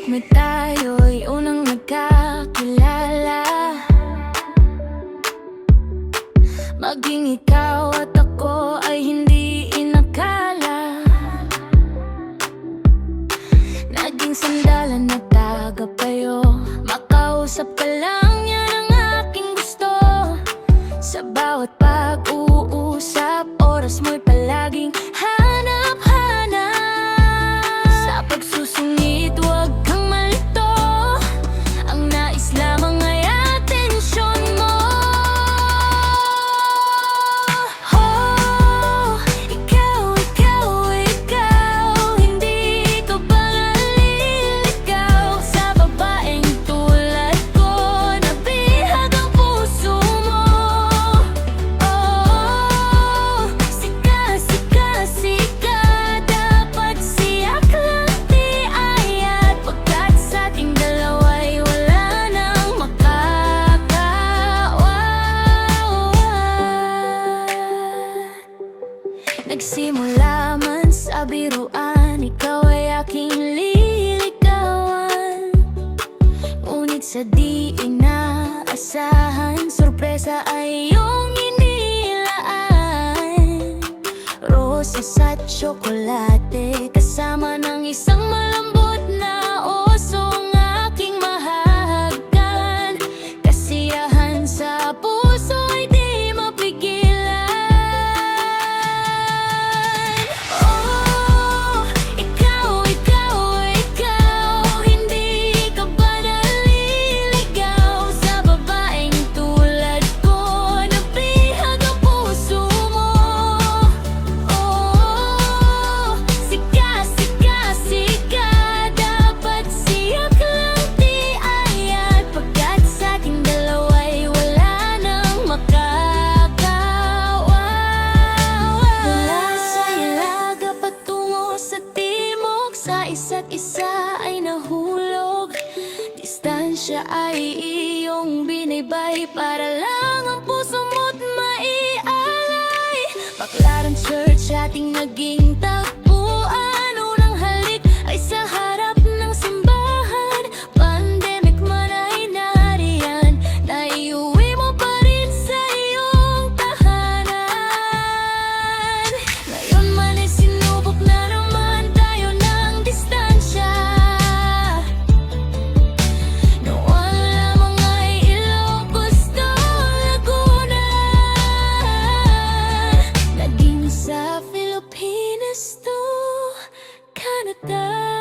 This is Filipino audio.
me tayo'y unang nagkakilala. Maging ikaw at ako ay hindi inakala. Naging sandalan na tagapayo, makausap ka lang, yan ang aking gusto. Sa bawat pag-uusap, oras mo'y palaging hanap-hanap. Sa pagsusungit, huwag kang malito, ang nais lamang ay atensyon mo. Oh, ikaw, hindi ka ba naliligaw sa babaeng tulad ko? Nabihag ang puso mo. Oh, sika, dapat siyak lang tiayat, pagkat sa ating dalawa'y wala nang makakawala. Nagsimula man sa biruan, ikaw ay aking liligawan. Ngunit sa di inaasahan, sorpresa ay iyong inilaan. Rosas at tsokolate, kasama ng isang malambot na osong aking mahahagan. Kasiyahan sa puso ay di mapigilan. Oh, ikaw, hindi ka ba naliligaw sa babaeng tulad ko? Nabihag ang puso mo. Oh, sika, dapat siyak lang tiayat, pagkat sa ating dalawa'y wala nang makakawala. Mula sa ilaga patungo sa timog, sa isa't isa ay nahulog. Distansya ay iyong binigbay, para lang ang puso mo't maialay. Baclaran Church ating naging tagpuan, unang halik ay sa harap ng simbahan. Pandemic man ay nariyan, naiuwi mo pa rin sa iyong tahanan. Ngayon man ay sinubok na naman tayo ng distansya. Noon lamang ay Ilocos to Laguna, naging sa Pilipinas to Canada.